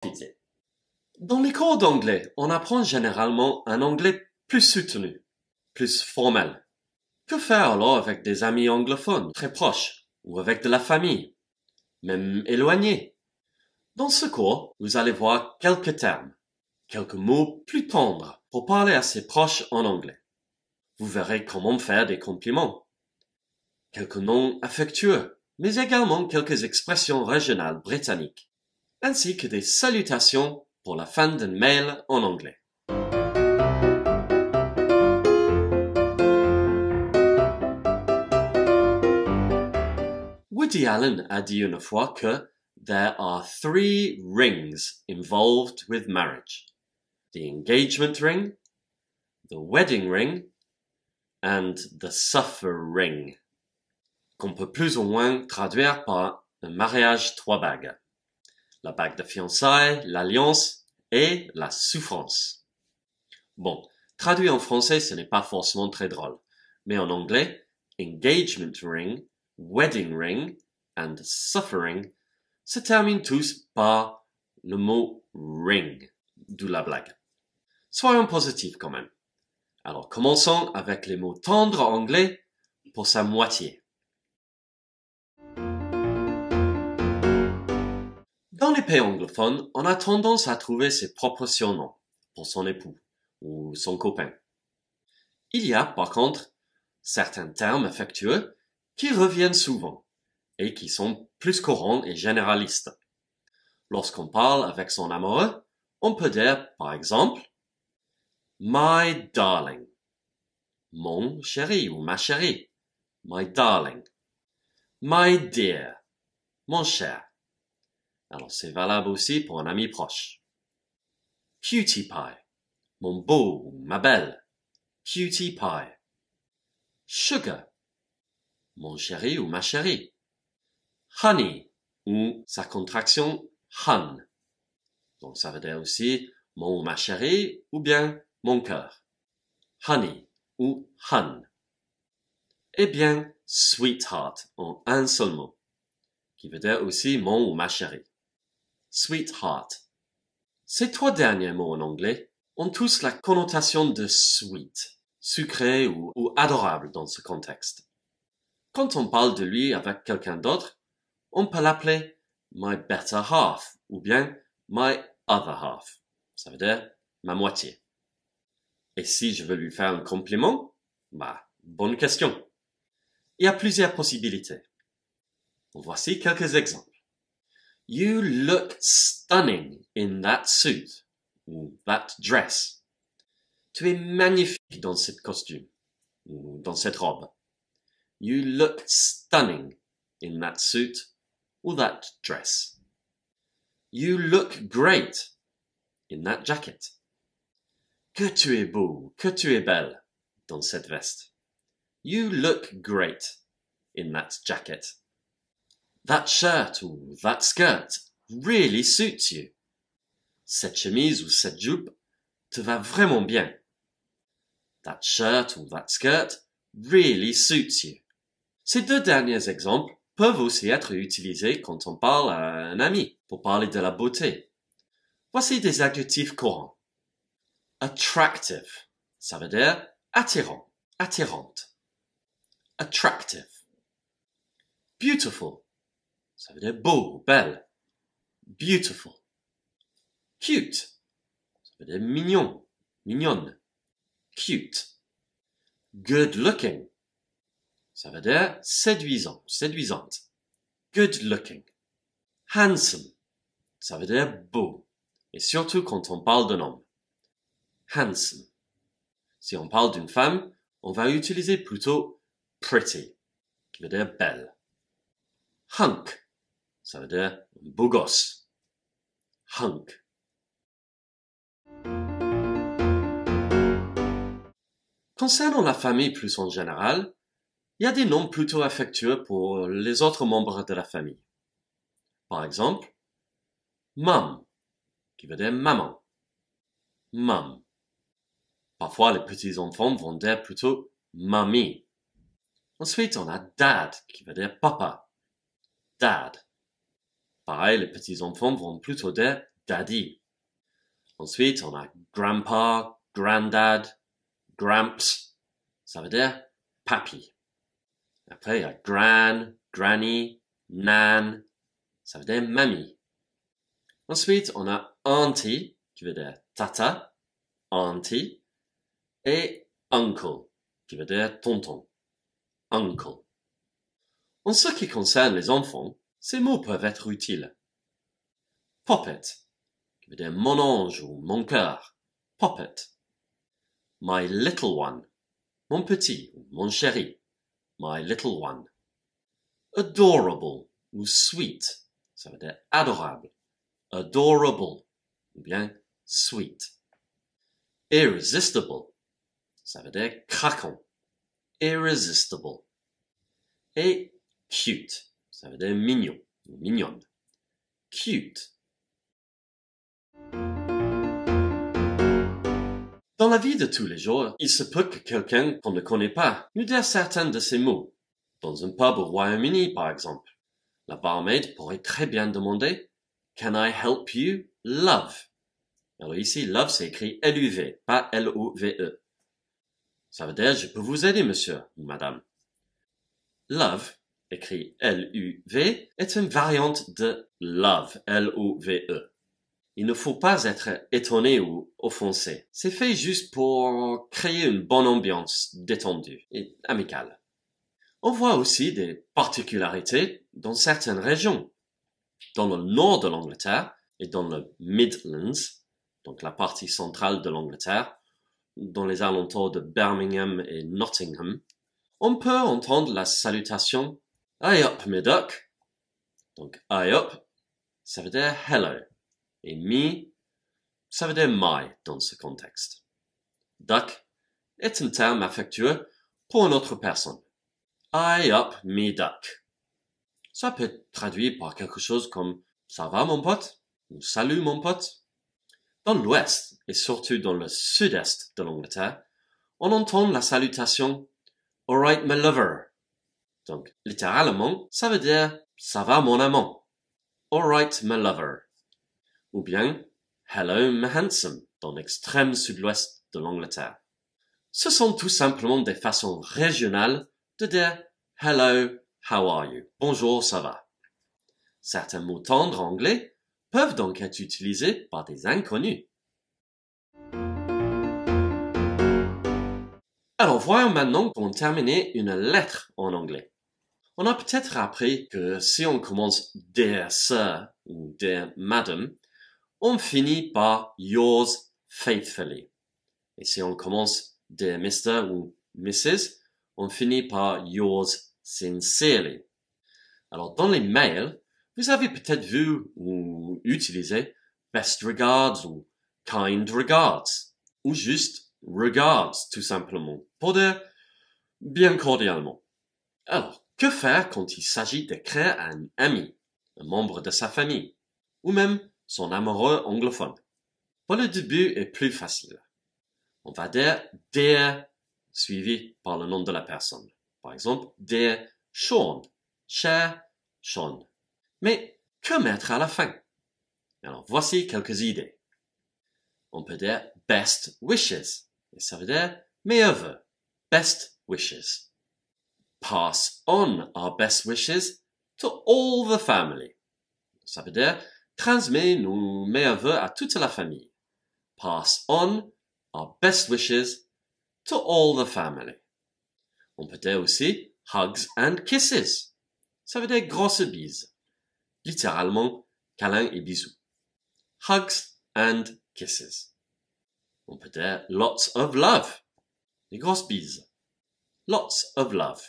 profiter. Dans les cours d'anglais, on apprend généralement un anglais plus soutenu, plus formel. Que faire alors avec des amis anglophones très proches ou avec de la famille, même éloignés? Dans ce cours, vous allez voir quelques termes, quelques mots plus tendres pour parler à ses proches en anglais. Vous verrez comment faire des compliments, quelques noms affectueux, mais également quelques expressions régionales britanniques, ainsi que des salutations pour la fin d'un mail en anglais. Woody Allen a dit une fois que there are 3 rings involved with marriage. The engagement ring, the wedding ring, and the suffer ring, qu'on peut plus ou moins traduire par un mariage 3 bagues. La bague de fiançailles, l'alliance et la souffrance. Bon, traduit en français, ce n'est pas forcément très drôle, mais en anglais, engagement ring, wedding ring and suffering se terminent tous par le mot ring, d'où la blague. Soyons positifs quand même. Alors commençons avec les mots tendres anglais pour sa moitié. Dans les pays anglophones, on a tendance à trouver ses propres surnoms pour son époux ou son copain. Il y a par contre certains termes affectueux qui reviennent souvent et qui sont plus courants et généralistes. Lorsqu'on parle avec son amoureux, on peut dire par exemple « My darling », mon chéri ou ma chérie, my darling, my dear, mon cher. Alors c'est valable aussi pour un ami proche. Cutie pie, mon beau ou ma belle, cutie pie. Sugar, mon chéri ou ma chérie. Honey, ou sa contraction hun. Donc ça veut dire aussi mon ou ma chérie ou bien mon cœur. Honey ou hun. Et bien sweetheart en un seul mot, qui veut dire aussi mon ou ma chérie. Sweetheart. Ces 3 derniers mots en anglais ont tous la connotation de sweet, sucré ou adorable dans ce contexte. Quand on parle de lui avec quelqu'un d'autre, on peut l'appeler my better half ou bien my other half. Ça veut dire ma moitié. Et si je veux lui faire un compliment, bonne question. Il y a plusieurs possibilités. Voici quelques exemples. You look stunning in that suit ou that dress. Tu es magnifique dans ce costume ou dans cette robe. You look stunning in that suit or that dress. You look great in that jacket. Que tu es beau, que tu es belle dans cette veste. You look great in that jacket. That shirt or that skirt really suits you. Cette chemise ou cette jupe te va vraiment bien. That shirt or that skirt really suits you. Ces 2 derniers exemples peuvent aussi être utilisés quand on parle à un ami pour parler de la beauté. Voici des adjectifs courants. Attractive, ça veut dire attirant, attirante. Attractive. Beautiful, ça veut dire beau, belle. Beautiful. Cute, ça veut dire mignon, mignonne. Cute. Good looking, ça veut dire séduisant, séduisante. Good looking. Handsome, ça veut dire beau. Et surtout quand on parle d'un homme. Handsome. Si on parle d'une femme, on va utiliser plutôt pretty, qui veut dire belle. Hunk, ça veut dire beau gosse. Hunk. Concernant la famille plus en général, il y a des noms plutôt affectueux pour les autres membres de la famille. Par exemple, mum, qui veut dire maman. Mum. Parfois, les petits-enfants vont dire plutôt mommy. Ensuite, on a dad, qui veut dire papa. Dad. Pareil, les petits-enfants vont plutôt dire daddy. Ensuite, on a grandpa, granddad, gramps. Ça veut dire papy. Après, il y a gran, granny, nan. Ça veut dire mamie. Ensuite, on a auntie, qui veut dire tata, auntie, et uncle, qui veut dire tonton, uncle. En ce qui concerne les enfants, ces mots peuvent être utiles. Poppet, qui veut dire mon ange ou mon cœur, poppet. My little one, mon petit ou mon chéri, my little one. Adorable ou sweet, ça veut dire adorable, adorable, ou bien sweet. Irresistible, ça veut dire craquant, irresistible. Et cute, ça veut dire mignon ou mignonne, cute. Dans la vie de tous les jours, il se peut que quelqu'un qu'on ne connaît pas nous dise certains de ces mots. Dans un pub au Royaume-Uni, par exemple, la barmaid pourrait très bien demander « Can I help you, love ?» Alors ici, love, c'est écrit L-U-V, pas L-O-V-E. Ça veut dire « Je peux vous aider, monsieur ou madame ». Love, écrit L-U-V, est une variante de love, L-O-V-E. Il ne faut pas être étonné ou offensé. C'est fait juste pour créer une bonne ambiance détendue et amicale. On voit aussi des particularités dans certaines régions. Dans le nord de l'Angleterre et dans le Midlands, donc la partie centrale de l'Angleterre, dans les alentours de Birmingham et Nottingham, on peut entendre la salutation « Aye up, me duck ». Donc « Aye up », ça veut dire « hello ». Et « me », ça veut dire « my » dans ce contexte. « Duck » est un terme affectueux pour une autre personne. « Aye up, me duck ». Ça peut être traduit par quelque chose comme « Ça va mon pote » ou « Salut mon pote ». Dans l'ouest et surtout dans le sud-est de l'Angleterre, on entend la salutation « All right my lover ». Donc, littéralement, ça veut dire « Ça va mon amant ». « All right my lover ». Ou bien « Hello my handsome » dans l'extrême sud-ouest de l'Angleterre. Ce sont tout simplement des façons régionales de dire « Hello, how are you ?» Bonjour, ça va. Certains mots tendres anglais peuvent donc être utilisés par des inconnus. Alors voyons maintenant comment terminer une lettre en anglais. On a peut-être appris que si on commence « Dear Sir » ou « Dear Madam », on finit par « Yours faithfully ». Et si on commence « Dear Mr » ou « Mrs », on finit par « Yours sincerely ». Alors dans les mails, vous avez peut-être vu ou utilisé « Best regards » ou « Kind regards » ou juste « Regards » tout simplement, pour dire « bien cordialement ». Alors, que faire quand il s'agit d'écrire à un ami, un membre de sa famille, ou même son amoureux anglophone? Pour le début est plus facile. On va dire « Dear » suivi par le nom de la personne. Par exemple, « Dear Sean », « Cher Sean ». Mais que mettre à la fin? Alors, voici quelques idées. On peut dire « Best wishes » et ça veut dire « meilleurs vœux ». Best wishes. Pass on our best wishes to all the family. Ça veut dire transmets nos meilleurs vœux à toute la famille. Pass on our best wishes to all the family. On peut dire aussi hugs and kisses. Ça veut dire grosses bises. Littéralement, câlins et bisous. Hugs and kisses. On peut dire lots of love. Des grosses bises. Lots of love.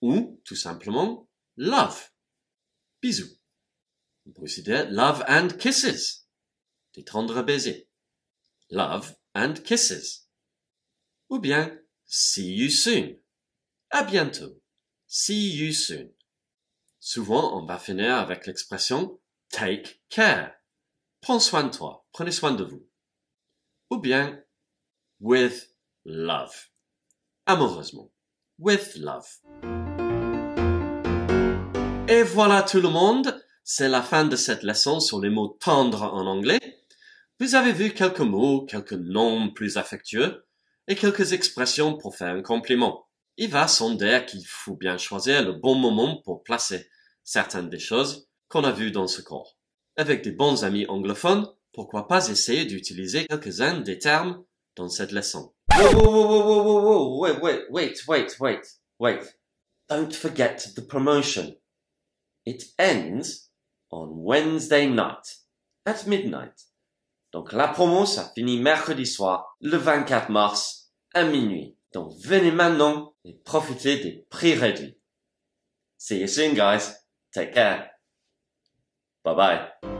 Ou, tout simplement, love. Bisous. On peut aussi dire love and kisses. Des tendres baisers. Love and kisses. Ou bien, see you soon. À bientôt. See you soon. Souvent, on va finir avec l'expression take care. Prends soin de toi. Prenez soin de vous. Ou bien, with love. Amoureusement. With love. Et voilà tout le monde. c'est la fin de cette leçon sur les mots tendres en anglais. Vous avez vu quelques mots, quelques noms plus affectueux et quelques expressions pour faire un compliment. Il va sans dire qu'il faut bien choisir le bon moment pour placer certaines des choses qu'on a vues dans ce cours. Avec des bons amis anglophones, pourquoi pas essayer d'utiliser quelques-uns des termes dans cette leçon. Whoa, wait. Don't forget the promotion. It ends on Wednesday night, at midnight. Donc la promo, ça finit mercredi soir, le 24 mars, à minuit. Donc venez maintenant et profitez des prix réduits. See you soon, guys. Take care. Bye bye.